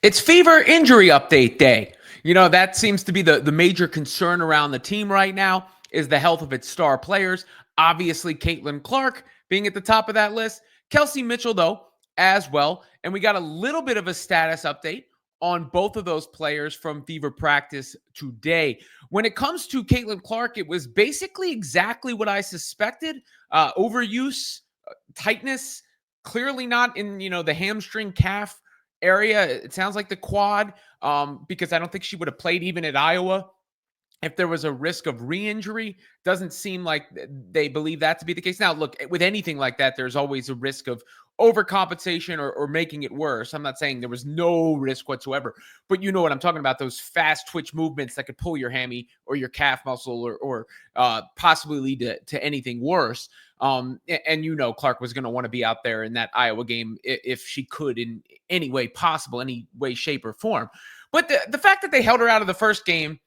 It's fever injury update day. That seems to be the major concern around the team right now is the health of its star players. Obviously, Caitlin Clark being at the top of that list. Kelsey Mitchell, though, as well. And we got a little bit of a status update on both of those players from fever practice today. When it comes to Caitlin Clark, it was basically exactly what I suspected. Overuse, tightness, clearly not in, the hamstring calf area. It sounds like the quad, because I don't think she would have played even at Iowa if there was a risk of re-injury. Doesn't seem like they believe that to be the case. Now, look, with anything like that, there's always a risk of overcompensation or making it worse. I'm not saying there was no risk whatsoever, but you know what I'm talking about, those fast twitch movements that could pull your hammy or your calf muscle or possibly lead to anything worse. And Clark was going to want to be out there in that Iowa game if she could in any way possible, any way, shape, or form. But the fact that they held her out of the first game,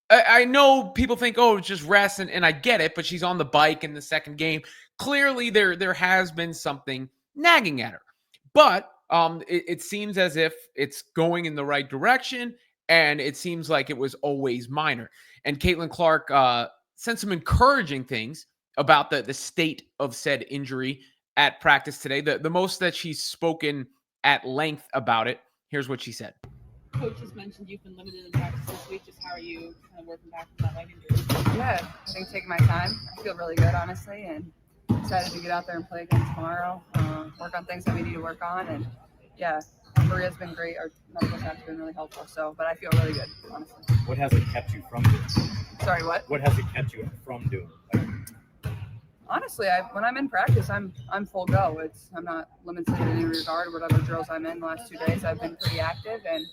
I know people think, oh, it's just rest, and I get it, but she's on the bike in the second game. Clearly, there has been something nagging at her. But it seems as if it's going in the right direction, and it seems like it was always minor. And Caitlin Clark sent some encouraging things about the state of said injury at practice today. The most that she's spoken at length about it. Here's what she said. Coach just mentioned you've been limited in practice this week. Just how are you kind of working back from that leg injury? Yeah, I think taking my time. I feel really good, honestly, and excited to get out there and play again tomorrow. Work on things that we need to work on, and yeah, Maria's been great. Our medical staff's been really helpful. But I feel really good, honestly. What has it kept you from doing? Sorry, what? What has it kept you from doing? Honestly, when I'm in practice, I'm full go. I'm not limited in any regard. Whatever drills I'm in the last 2 days, I've been pretty active, and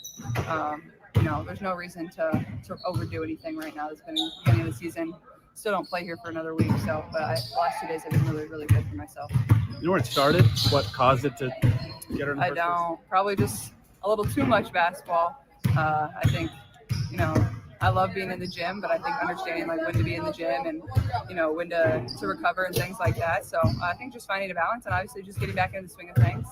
there's no reason to overdo anything right now. It's been the beginning of the season. Still don't play here for another week, the last 2 days have been really, really good for myself. You know where it started? What caused it to get her in the I don't. Probably just a little too much basketball. I think, I love being in the gym, but I think understanding when to be in the gym and, when to recover and things like that. So I think just finding a balance and obviously just getting back into the swing of things.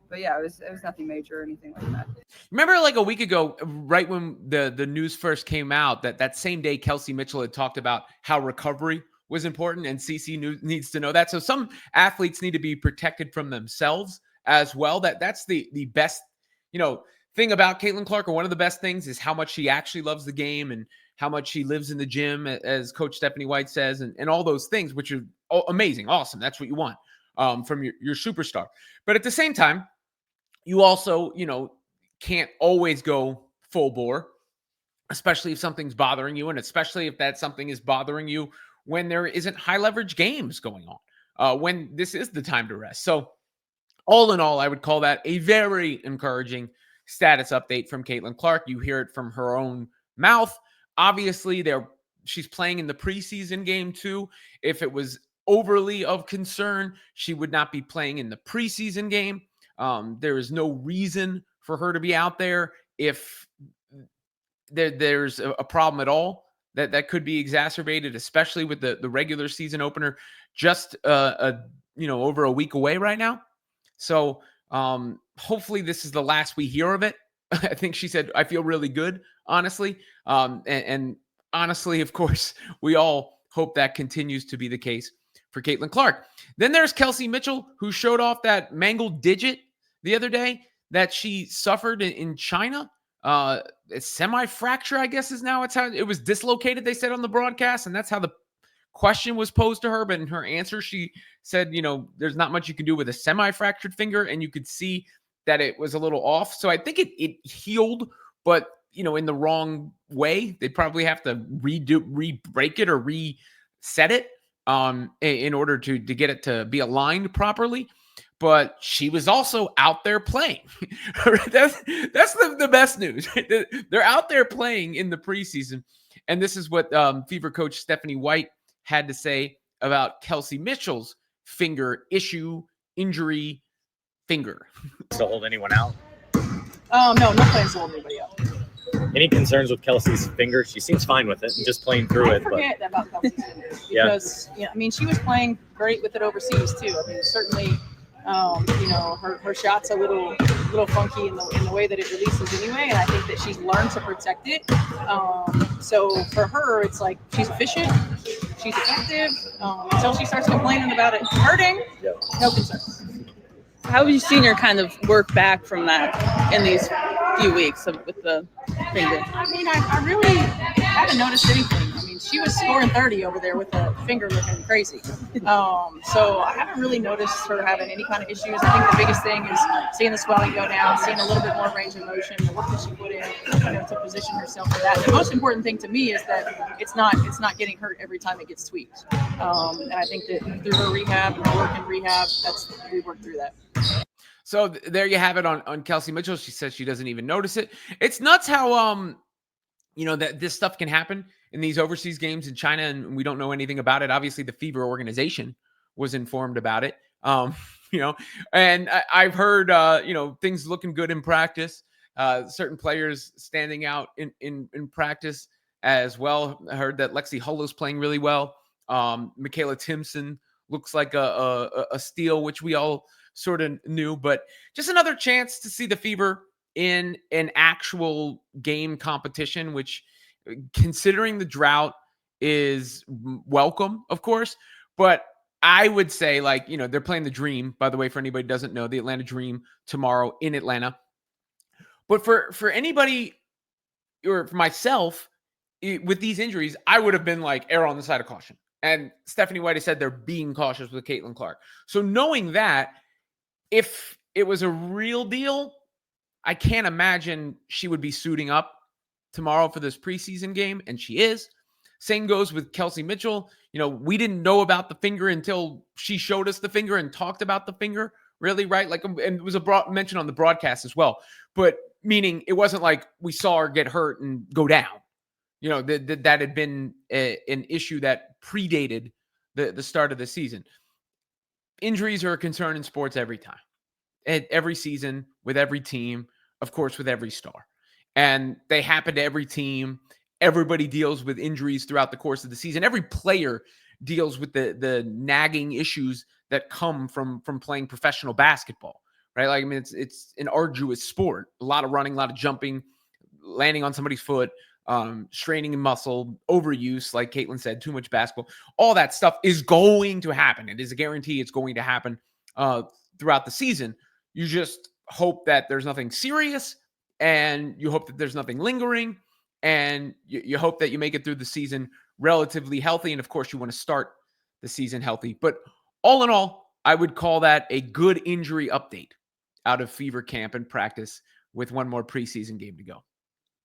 But yeah, it was nothing major or anything like that. Remember like a week ago, right when the news first came out, that same day Kelsey Mitchell had talked about how recovery was important, and CC needs to know that. So some athletes need to be protected from themselves as well. That's the best, thing about Caitlin Clark, or one of the best things, is how much she actually loves the game and how much she lives in the gym, as Coach Stephanie White says, and all those things, which are amazing, awesome. That's what you want from your superstar. But at the same time, you also, can't always go full bore, especially if something's bothering you, and especially if that something is bothering you when there isn't high leverage games going on, when this is the time to rest. So all in all, I would call that a very encouraging status update from Caitlin Clark. You hear it from her own mouth. Obviously, she's playing in the preseason game too. If it was overly of concern, she would not be playing in the preseason game. There is no reason for her to be out there if there's a problem at all that could be exacerbated, especially with the regular season opener just over a week away right now. So hopefully this is the last we hear of it. I think she said, I feel really good, honestly. And honestly, of course, we all hope that continues to be the case for Caitlin Clark. Then there's Kelsey Mitchell, who showed off that mangled digit the other day that she suffered in China. A semi-fracture, I guess, is now it's how it was dislocated, they said on the broadcast, and that's how the question was posed to her. But in her answer, she said, there's not much you can do with a semi-fractured finger, and you could see that it was a little off. So I think it healed, but in the wrong way. They'd probably have to re-break it or reset it in order to get it to be aligned properly. But she was also out there playing. That's the best news. They're out there playing in the preseason. And this is what Fever coach Stephanie White had to say about Kelsey Mitchell's finger issue, injury, finger. To hold anyone out? No plans to hold anybody out. Any concerns with Kelsey's finger? She seems fine with it and just playing through it. I forget about Kelsey's finger Yeah. because she was playing great with it overseas too. I mean, certainly Her shot's a little funky in the way that it releases anyway, and I think that she's learned to protect it. So for her, it's like she's efficient, she's effective. Until she starts complaining about it hurting, no concerns. How have you seen her kind of work back from that in these few weeks with the finger? I mean, I really haven't noticed anything. I mean, she was scoring 30 over there with the finger looking crazy. So I haven't really noticed her having any kind of issues. I think the biggest thing is seeing the swelling go down, seeing a little bit more range of motion, the work that she put in, to position herself for that. The most important thing to me is that it's not getting hurt every time it gets tweaked. And I think that through her rehab and her work in rehab, we worked through that. So there you have it on Kelsey Mitchell. She says she doesn't even notice it. It's nuts how that this stuff can happen in these overseas games in China, and we don't know anything about it. Obviously, the Fever organization was informed about it. And I've heard things looking good in practice. Certain players standing out in practice as well. I heard that Lexi Hullow's playing really well. Michaela Timpson looks like a steal, which we all sort of knew, but just another chance to see the Fever in an actual game competition, which, considering the drought, is welcome, of course. But I would say, they're playing the Dream, by the way, for anybody who doesn't know, the Atlanta Dream tomorrow in Atlanta. But for anybody, or for myself, with these injuries, I would have been err on the side of caution. And Stephanie White has said they're being cautious with Caitlin Clark. So knowing that, if it was a real deal, I can't imagine she would be suiting up tomorrow for this preseason game, and she is. Same goes with Kelsey Mitchell. We didn't know about the finger until she showed us the finger and talked about the finger, really, right? And it was mention on the broadcast as well. But meaning it wasn't like we saw her get hurt and go down. That had been an issue that predated the start of the season. Injuries are a concern in sports every time, at every season, with every team, of course, with every star. And they happen to every team. Everybody deals with injuries throughout the course of the season. Every player deals with the nagging issues that come from playing professional basketball, right? It's an arduous sport. A lot of running, a lot of jumping, landing on somebody's foot, straining a muscle, overuse, like Caitlin said, too much basketball. All that stuff is going to happen. It is a guarantee it's going to happen throughout the season. You just hope that there's nothing serious, and you hope that there's nothing lingering, and you hope that you make it through the season relatively healthy. And of course, you want to start the season healthy. But all in all, I would call that a good injury update out of Fever camp and practice with one more preseason game to go.